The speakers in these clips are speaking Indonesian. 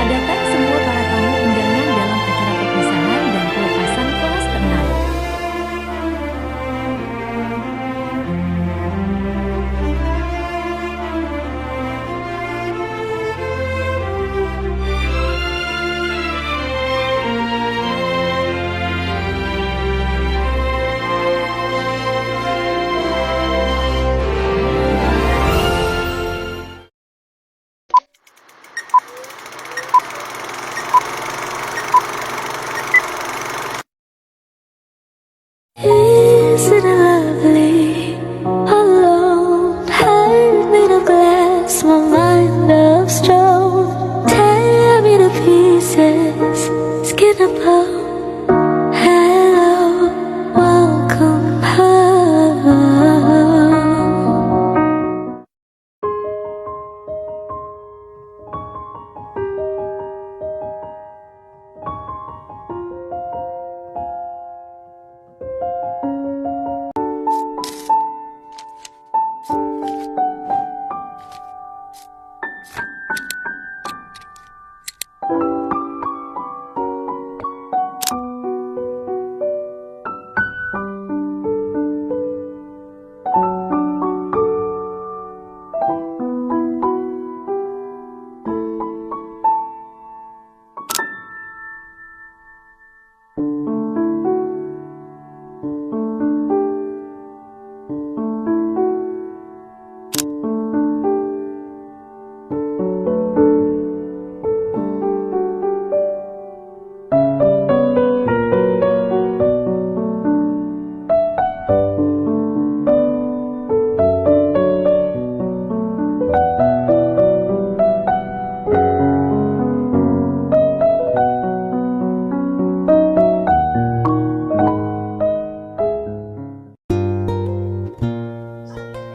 datang semua para tamu undangan dalam acara perpisahan dan pelepasan kelas ke-6. Isn't it lovely? Alone, heart made of glass, my mind of stone. Tear me to pieces, skin and bone. Hello, welcome home.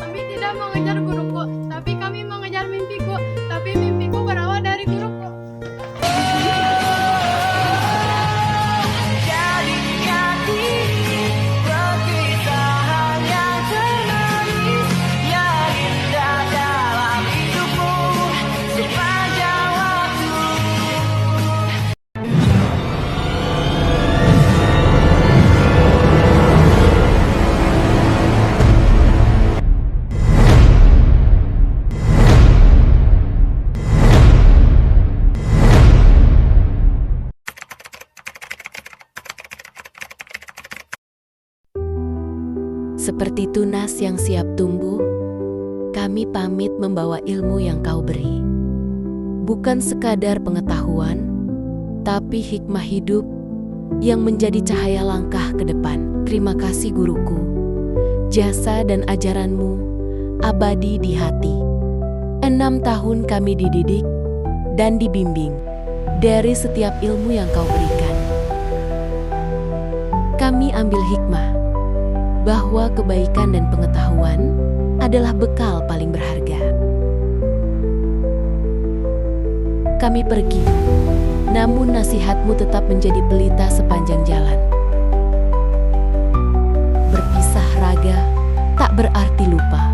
Kami tidak mengejar guruku, tapi kami mengejar mimpiku. Tapi mimpiku berawal dari guruku. Jadikan ini perpisahan yang termanis, yang indah dalam hidupmu sepanjang waktu. Seperti tunas yang siap tumbuh, kami pamit membawa ilmu yang kau beri. Bukan sekadar pengetahuan, tapi hikmah hidup yang menjadi cahaya langkah ke depan. Terima kasih guruku, jasa dan ajaranmu abadi di hati. 6 tahun kami dididik dan dibimbing dari setiap ilmu yang kau berikan. Kami ambil hikmah bahwa kebaikan dan pengetahuan adalah bekal paling berharga. Kami pergi, namun nasihatmu tetap menjadi pelita sepanjang jalan. Berpisah raga tak berarti lupa.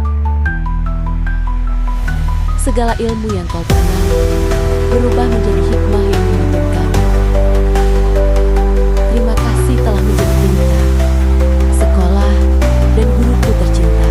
Segala ilmu yang kau pernah berubah menjadi hikmah yang menguntungkan. Terima kasih telah menjadi pelita, sekolah, dan guruku tercinta.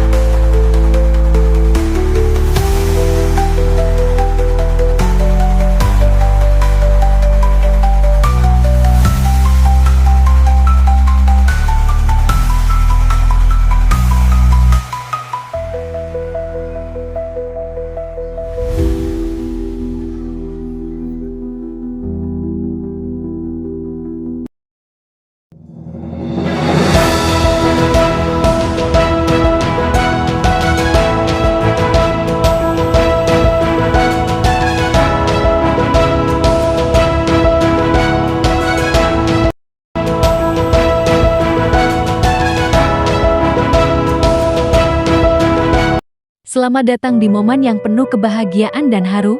Selamat datang di momen yang penuh kebahagiaan dan haru.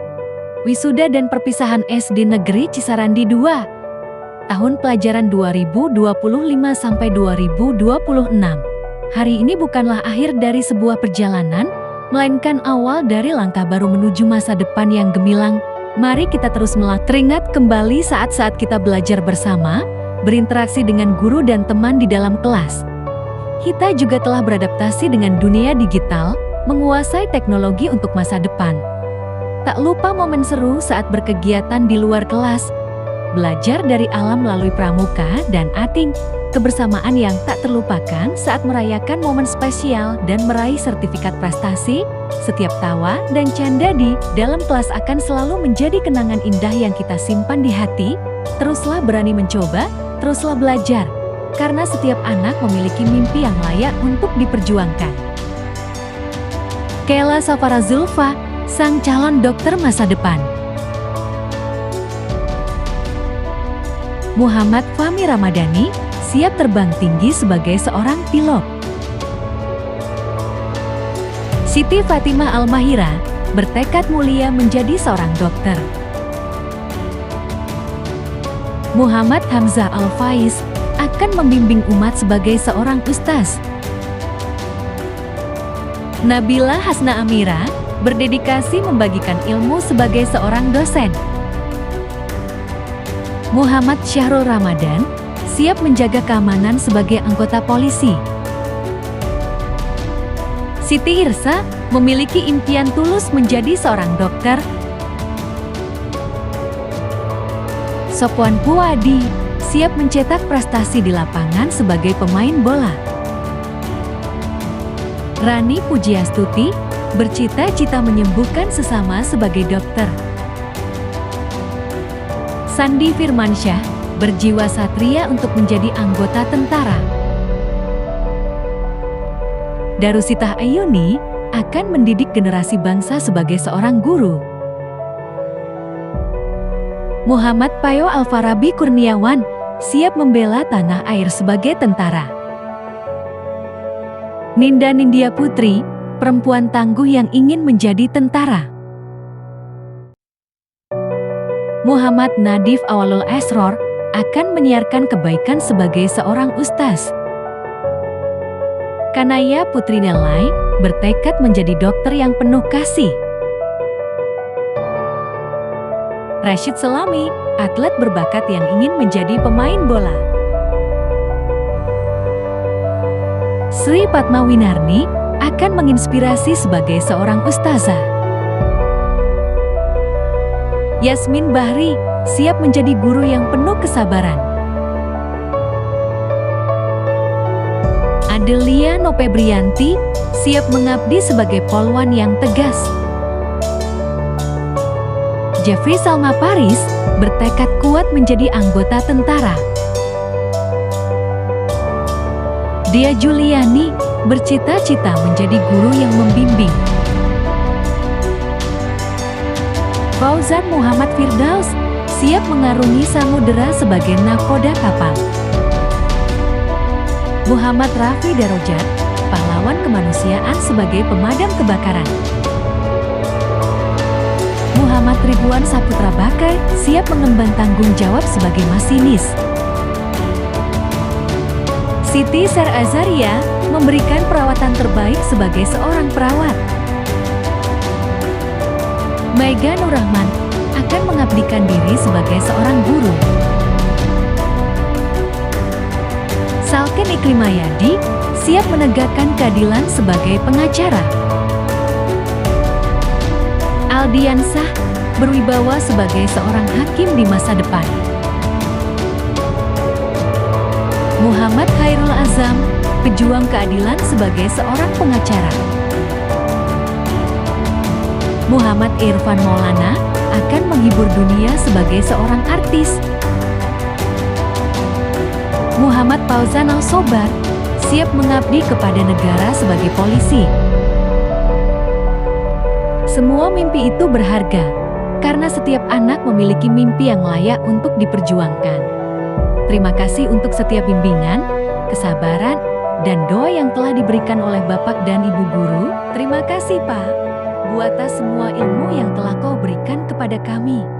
Wisuda dan perpisahan SD Negeri Cisarandi 2. Tahun pelajaran 2025 sampai 2026. Hari ini bukanlah akhir dari sebuah perjalanan, melainkan awal dari langkah baru menuju masa depan yang gemilang Mari kita terus teringat kembali saat-saat kita belajar bersama, berinteraksi dengan guru dan teman di dalam kelas. Kita juga telah beradaptasi dengan dunia digital, menguasai teknologi untuk masa depan. Tak lupa momen seru saat berkegiatan di luar kelas, belajar dari alam melalui pramuka dan ating, kebersamaan yang tak terlupakan saat merayakan momen spesial dan meraih sertifikat prestasi. Setiap tawa dan canda di dalam kelas akan selalu menjadi kenangan indah yang kita simpan di hati. Teruslah berani mencoba, teruslah belajar, karena setiap anak memiliki mimpi yang layak untuk diperjuangkan. Kela Safara Zulfa, sang calon dokter masa depan. Muhammad Fahmi Ramadhani, siap terbang tinggi sebagai seorang pilot. Siti Fatimah Al-Mahira, bertekad mulia menjadi seorang dokter. Muhammad Hamzah Al-Faiz, akan membimbing umat sebagai seorang ustaz. Nabila Hasna Amira, berdedikasi membagikan ilmu sebagai seorang dosen. Muhammad Syahrul Ramadan, siap menjaga keamanan sebagai anggota polisi. Siti Irsa, memiliki impian tulus menjadi seorang dokter. Sopwan Puadi, siap mencetak prestasi di lapangan sebagai pemain bola. Rani Pujiastuti, bercita-cita menyembuhkan sesama sebagai dokter. Sandi Firmansyah, berjiwa satria untuk menjadi anggota tentara. Darusitah Ayuni, akan mendidik generasi bangsa sebagai seorang guru. Muhammad Payo Alfarabi Kurniawan, siap membela tanah air sebagai tentara. Ninda Nindya Putri, perempuan tangguh yang ingin menjadi tentara. Muhammad Nadif Awalul Asror, akan menyiarkan kebaikan sebagai seorang ustaz. Kanaya Putri Nelai, bertekad menjadi dokter yang penuh kasih. Rashid Selami, atlet berbakat yang ingin menjadi pemain bola. Sri Padma Winarni, akan menginspirasi sebagai seorang ustazah. Yasmin Bahri, siap menjadi guru yang penuh kesabaran. Adelia Nopebrianti, siap mengabdi sebagai polwan yang tegas. Jeffrey Salma Paris, bertekad kuat menjadi anggota tentara. Dia Juliani, bercita-cita menjadi guru yang membimbing. Fauzan Muhammad Firdaus, siap mengarungi samudera sebagai nahkoda kapal. Muhammad Rafi Darojat, pahlawan kemanusiaan sebagai pemadam kebakaran. Muhammad Ridwan Saputra Bakar, siap mengemban tanggung jawab sebagai masinis. Siti Ser Azaria, memberikan perawatan terbaik sebagai seorang perawat. Mega Nurrahman, akan mengabdikan diri sebagai seorang guru. Salken Iklimayadi, siap menegakkan keadilan sebagai pengacara. Aldiansah, berwibawa sebagai seorang hakim di masa depan. Muhammad Khairul Azam, pejuang keadilan sebagai seorang pengacara. Muhammad Irfan Maulana, akan menghibur dunia sebagai seorang artis. Muhammad Fauzan Al-Sobar, siap mengabdi kepada negara sebagai polisi. Semua mimpi itu berharga, karena setiap anak memiliki mimpi yang layak untuk diperjuangkan. Terima kasih untuk setiap bimbingan, kesabaran, dan doa yang telah diberikan oleh Bapak dan Ibu Guru. Terima kasih Pak, buat atas semua ilmu yang telah Kau berikan kepada kami.